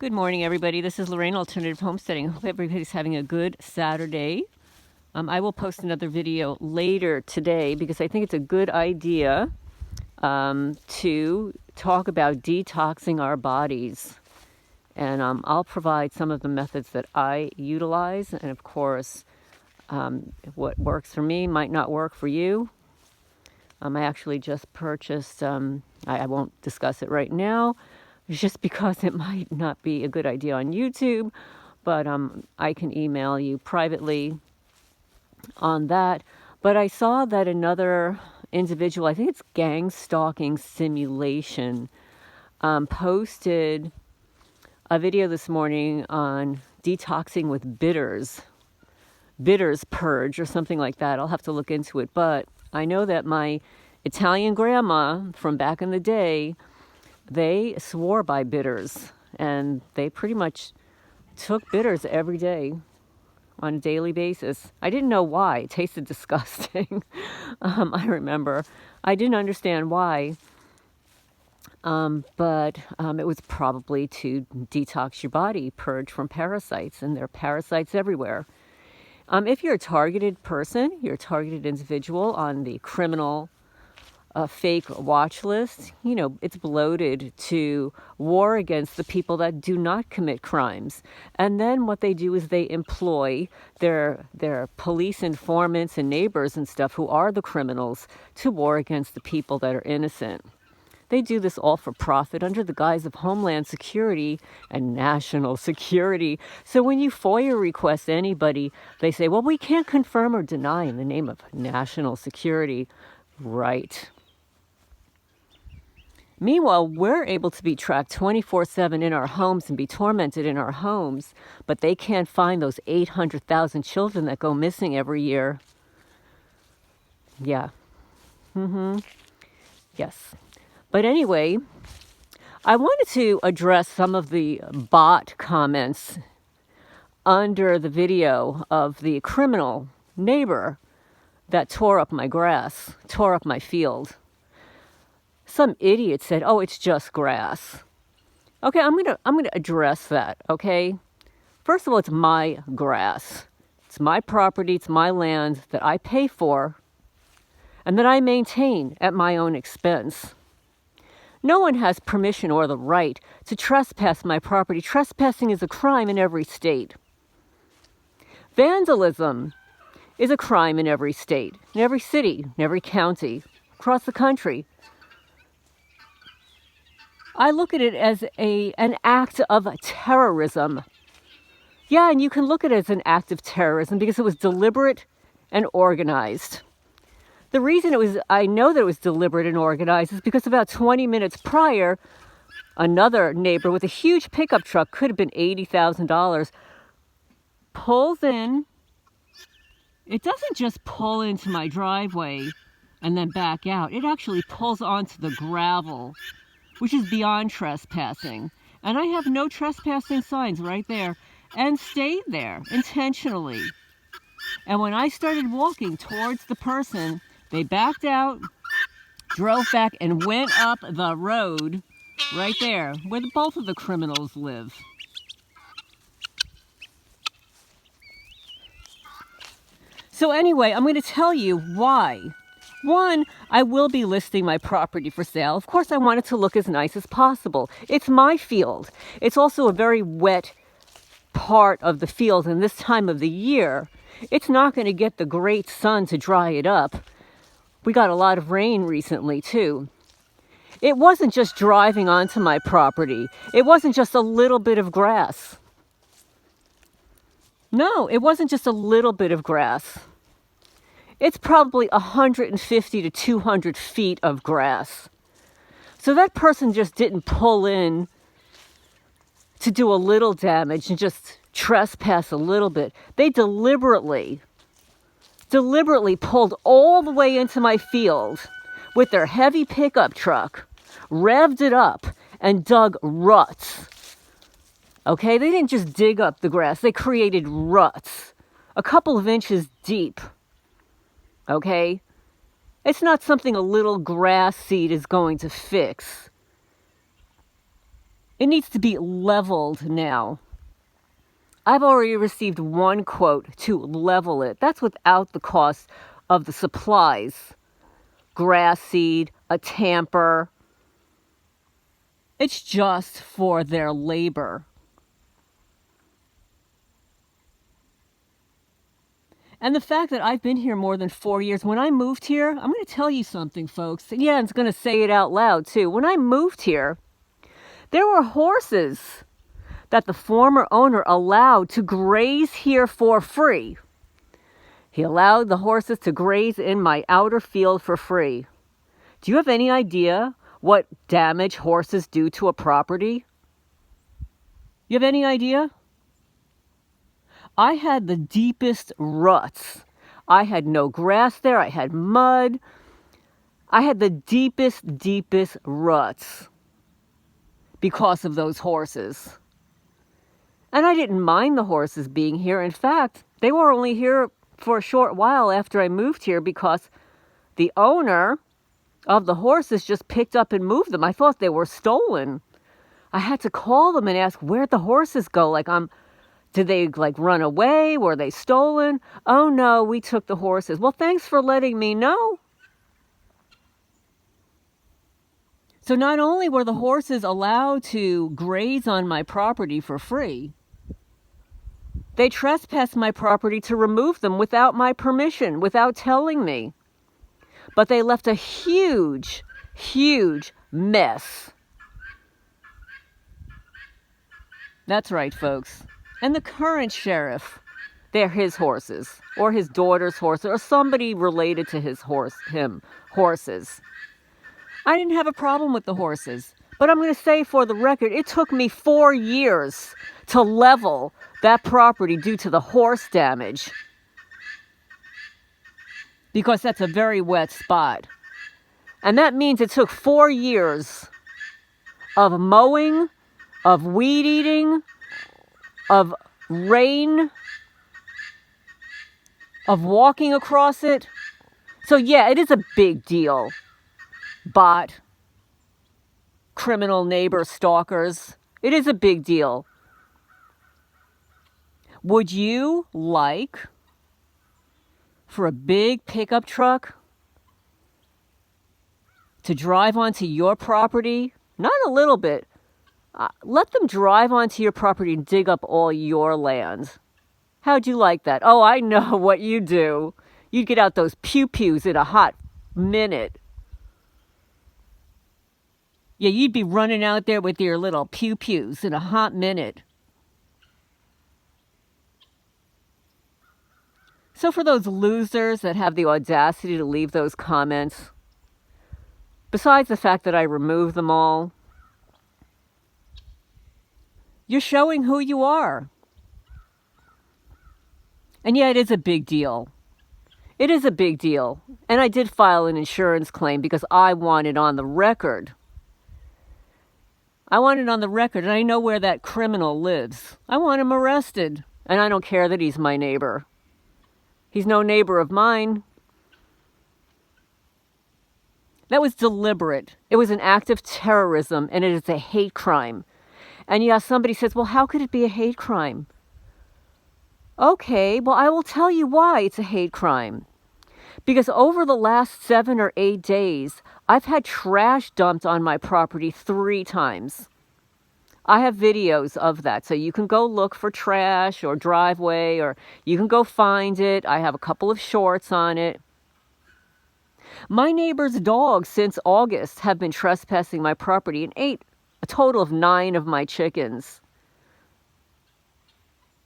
Good morning, everybody. This is Lorraine, Alternative Homesteading. Hope everybody's having a good Saturday. I will post another video later today because I think it's a good idea to talk about detoxing our bodies. And I'll provide some of the methods that I utilize. And of course, what works for me might not work for you. I actually just purchased, I won't discuss it right now, just because it might not be a good idea on YouTube, but I can email you privately on that. But I saw that another individual, I think it's Gang Stalking Simulation, posted a video this morning on detoxing with bitters purge or something like that. I'll have to look into it. But I know that my Italian grandma from back in the day, they swore by bitters, and they pretty much took bitters every day on a daily basis. I didn't know why. It tasted disgusting. I remember. I didn't understand why. But it was probably to detox your body, purge from parasites, and there are parasites everywhere. If you're a targeted person, you're a targeted individual on the criminal fake watch list, you know, it's bloated to war against the people that do not commit crimes. And then what they do is they employ their police informants and neighbors and stuff who are the criminals to war against the people that are innocent. They do this all for profit under the guise of Homeland Security and national security. So when you FOIA request anybody, they say, well, we can't confirm or deny in the name of national security. Right. Meanwhile, we're able to be tracked 24/7 in our homes and be tormented in our homes, but they can't find those 800,000 children that go missing every year. Yeah. Yes. But anyway, I wanted to address some of the bot comments under the video of the criminal neighbor that tore up my grass, tore up my field. Some idiot said, "Oh, it's just grass." Okay, I'm gonna address that. Okay, first of all, it's my grass, it's my property, it's my land that I pay for, and that I maintain at my own expense. No one has permission or the right to trespass my property. Trespassing is a crime in every state. Vandalism is a crime in every state, in every city, in every county, across the country. I look at it as an act of terrorism. Yeah, and you can look at it as an act of terrorism because it was deliberate and organized. The reason I know that it was deliberate and organized is because about 20 minutes prior, another neighbor with a huge pickup truck, could have been $80,000, pulls in. It doesn't just pull into my driveway and then back out. It actually pulls onto the gravel, which is beyond trespassing. And I have no trespassing signs right there, and stayed there intentionally. And when I started walking towards the person, they backed out, drove back, and went up the road right there where both of the criminals live. So anyway, I'm going to tell you why. One, I will be listing my property for sale. Of course, I want it to look as nice as possible. It's my field. It's also a very wet part of the field, and this time of the year, it's not going to get the great sun to dry it up. We got a lot of rain recently, too. It wasn't just driving onto my property. It wasn't just a little bit of grass. No, it wasn't just a little bit of grass. It's probably 150 to 200 feet of grass. So that person just didn't pull in to do a little damage and just trespass a little bit. They deliberately pulled all the way into my field with their heavy pickup truck, revved it up, and dug ruts. Okay, they didn't just dig up the grass. They created ruts, a couple of inches deep. Okay? It's not something a little grass seed is going to fix. It needs to be leveled now. I've already received one quote to level it. That's without the cost of the supplies. Grass seed, a tamper. It's just for their labor. And the fact that I've been here more than 4 years, when I moved here, I'm going to tell you something, folks. Yeah, I'm going to say it out loud, too. When I moved here, there were horses that the former owner allowed to graze here for free. He allowed the horses to graze in my outer field for free. Do you have any idea what damage horses do to a property? You have any idea? I had the deepest ruts. I had no grass there. I had mud. I had the deepest ruts because of those horses. And I didn't mind the horses being here. In fact, they were only here for a short while after I moved here because the owner of the horses just picked up and moved them. I thought they were stolen. I had to call them and ask, where'd the horses go? Did they run away? Were they stolen? Oh no, we took the horses. Well, thanks for letting me know. So not only were the horses allowed to graze on my property for free, they trespassed my property to remove them without my permission, without telling me. But they left a huge mess. That's right, folks. And the current sheriff, they're his horses, or his daughter's horses, or somebody related to horses. I didn't have a problem with the horses. But I'm going to say for the record, it took me 4 years to level that property due to the horse damage. Because that's a very wet spot. And that means it took 4 years of mowing, of weed eating, of rain, of walking across it. So yeah, it is a big deal. Bot, criminal neighbor stalkers. It is a big deal. Would you like for a big pickup truck to drive onto your property? Not a little bit. Let them drive onto your property and dig up all your land. How'd you like that? Oh, I know what you do. You'd get out those pew-pews in a hot minute. Yeah, you'd be running out there with your little pew-pews in a hot minute. So for those losers that have the audacity to leave those comments, besides the fact that I removed them all, you're showing who you are. And yeah, it is a big deal. It is a big deal. And I did file an insurance claim because I want it on the record. I want it on the record, and I know where that criminal lives. I want him arrested. And I don't care that he's my neighbor. He's no neighbor of mine. That was deliberate. It was an act of terrorism, and it is a hate crime. And yeah, somebody says, well, how could it be a hate crime? Okay, well, I will tell you why it's a hate crime. Because over the last 7 or 8 days, I've had trash dumped on my property 3 times. I have videos of that, so you can go look for trash or driveway, or you can go find it. I have a couple of shorts on it. My neighbor's dogs since August have been trespassing my property and ate a total of 9 of my chickens.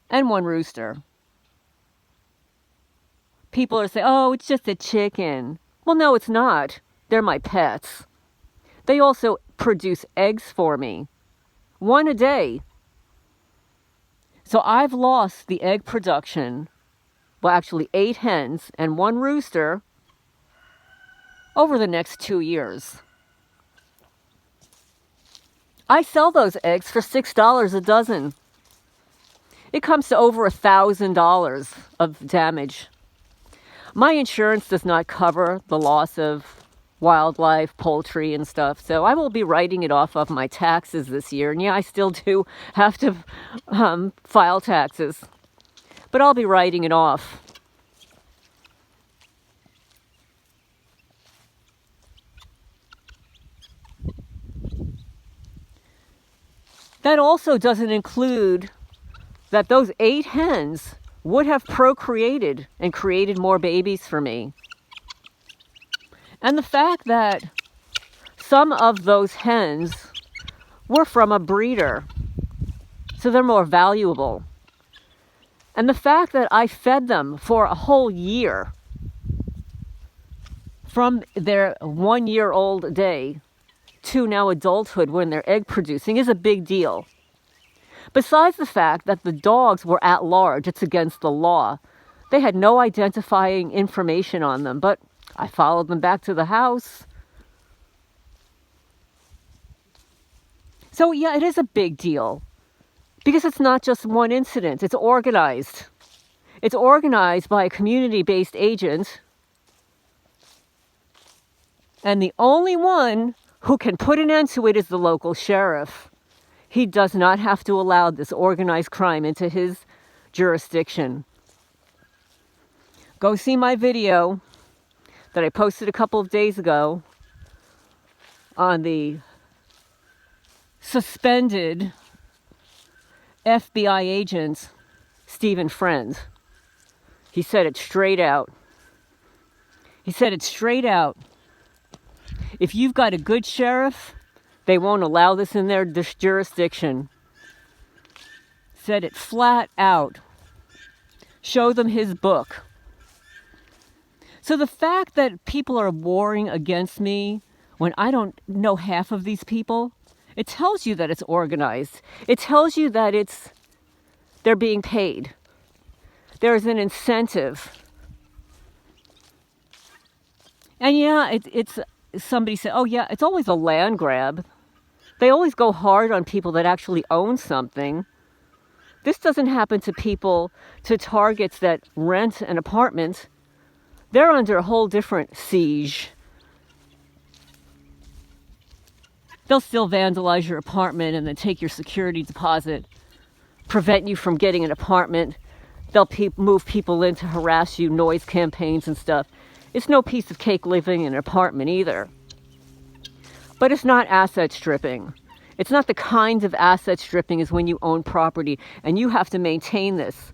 And 1 rooster. People are saying, oh, it's just a chicken. Well, no, it's not. They're my pets. They also produce eggs for me. 1 a day. So I've lost the egg production, well, actually 8 hens and 1 rooster over the next 2 years. I sell those eggs for $6 a dozen. It comes to over $1,000 of damage. My insurance does not cover the loss of wildlife, poultry, and stuff. So I will be writing it off of my taxes this year. And yeah, I still do have to file taxes, but I'll be writing it off. That also doesn't include that those 8 hens would have procreated and created more babies for me. And the fact that some of those hens were from a breeder, so they're more valuable. And the fact that I fed them for a whole year, from their 1-year-old day to now adulthood when they're egg producing, is a big deal. Besides the fact that the dogs were at large, it's against the law. They had no identifying information on them, but I followed them back to the house. So yeah, it is a big deal because it's not just one incident. It's organized. It's organized by a community-based agent. And the only one who can put an end to it is the local sheriff. He does not have to allow this organized crime into his jurisdiction. Go see my video that I posted a couple of days ago on the suspended FBI agent, Stephen Friend. He said it straight out. He said it straight out. If you've got a good sheriff, they won't allow this in their jurisdiction. Said it flat out. Show them his book. So the fact that people are warring against me when I don't know half of these people, it tells you that it's organized. It tells you that they're being paid. There's an incentive. And yeah, it's somebody said, oh yeah, it's always a land grab. They always go hard on people that actually own something. This doesn't happen to people, to targets that rent an apartment. They're under a whole different siege. They'll still vandalize your apartment and then take your security deposit, prevent you from getting an apartment. They'll move people in to harass you, noise campaigns and stuff. It's no piece of cake living in an apartment either. But it's not asset stripping. It's not the kind of asset stripping as when you own property and you have to maintain this.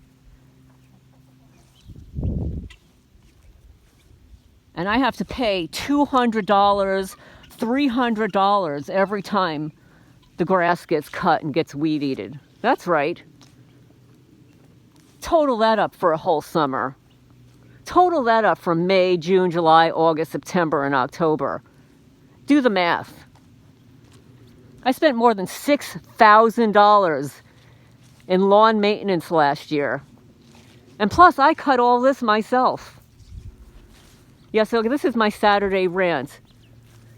And I have to pay $200, $300 every time the grass gets cut and gets weed eaten. That's right. Total that up for a whole summer. Total that up from May, June, July, August, September, and October. Do the math. I spent more than $6,000 in lawn maintenance last year. And plus, I cut all this myself. Yeah, so this is my Saturday rant.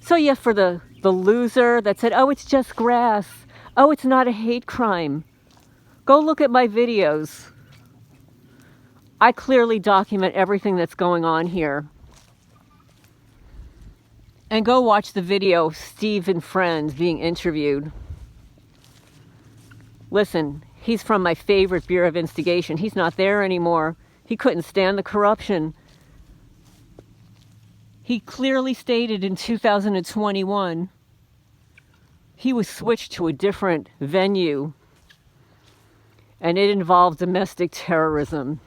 So yeah, for the loser that said, oh, it's just grass. Oh, it's not a hate crime. Go look at my videos. I clearly document everything that's going on here. And go watch the video of Stephen Friend being interviewed. Listen, he's from my favorite Bureau of Instigation. He's not there anymore. He couldn't stand the corruption. He clearly stated in 2021 he was switched to a different venue, and it involved domestic terrorism.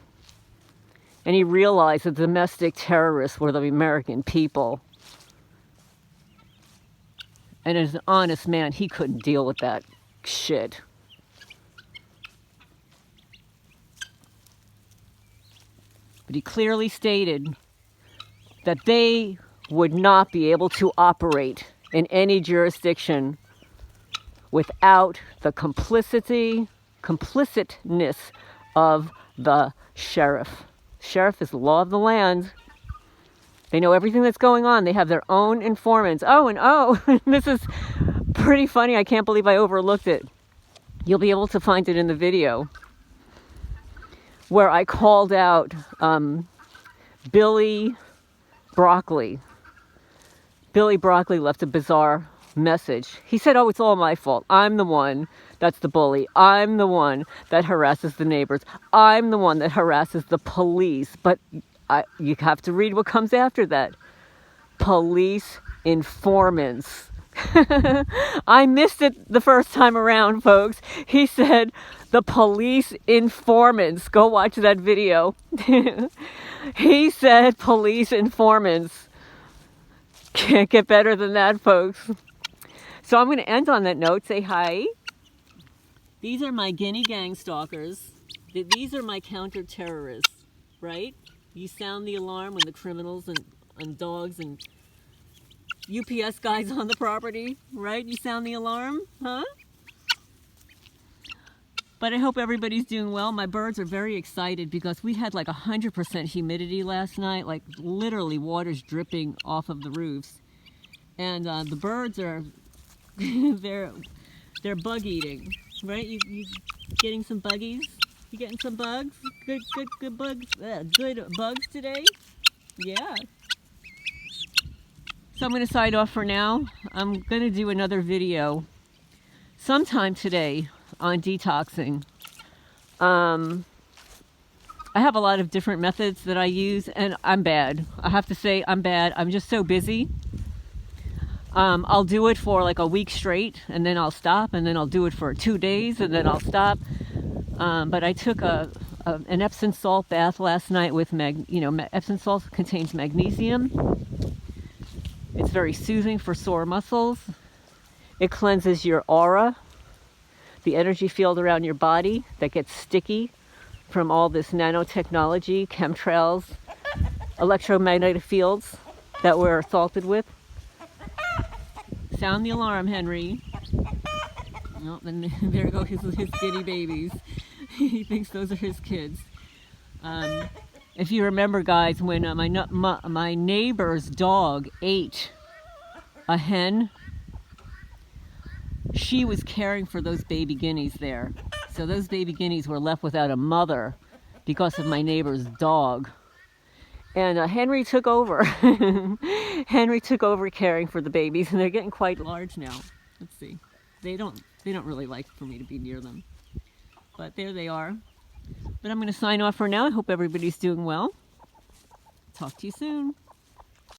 And he realized that domestic terrorists were the American people. And as an honest man, he couldn't deal with that shit. But he clearly stated that they would not be able to operate in any jurisdiction without the complicitness of the sheriff. Sheriff is the law of the land. They know everything that's going on. They have their own informants. This is pretty funny. I can't believe I overlooked it. You'll be able to find it in the video where I called out Billy Broccoli. Billy Broccoli left a bizarre message. He said, oh, it's all my fault. I'm the one that's the bully. I'm the one that harasses the neighbors. I'm the one that harasses the police. But you have to read what comes after that. Police informants. I missed it the first time around, folks. He said, the police informants. Go watch that video. He said, police informants. Can't get better than that, folks. So I'm going to end on that note. Say hi. These are my guinea gang stalkers. These are my counter-terrorists, right? You sound the alarm when the criminals and dogs and UPS guys on the property, right? You sound the alarm, huh? But I hope everybody's doing well. My birds are very excited because we had like 100% humidity last night, like literally water's dripping off of the roofs. And the birds are, they're bug eating, right? You getting some buggies? You getting some bugs? Good bugs, good bugs today? Yeah. So I'm going to sign off for now. I'm going to do another video sometime today on detoxing. I have a lot of different methods that I use, and I'm bad. I have to say I'm bad. I'm just so busy. I'll do it for like a week straight, and then I'll stop, and then I'll do it for 2 days, and then I'll stop. But I took an Epsom salt bath last night with Epsom salt contains magnesium. It's very soothing for sore muscles. It cleanses your aura, the energy field around your body that gets sticky from all this nanotechnology, chemtrails, electromagnetic fields that we're assaulted with. Sound the alarm, Henry. Oh, and there go his guinea babies. He thinks those are his kids. If you remember, guys, when my neighbor's dog ate a hen, she was caring for those baby guineas there. So those baby guineas were left without a mother because of my neighbor's dog. And Henry took over. Henry took over caring for the babies, and they're getting quite large now. Let's see. They don't really like for me to be near them. But there they are. But I'm going to sign off for now. I hope everybody's doing well. Talk to you soon.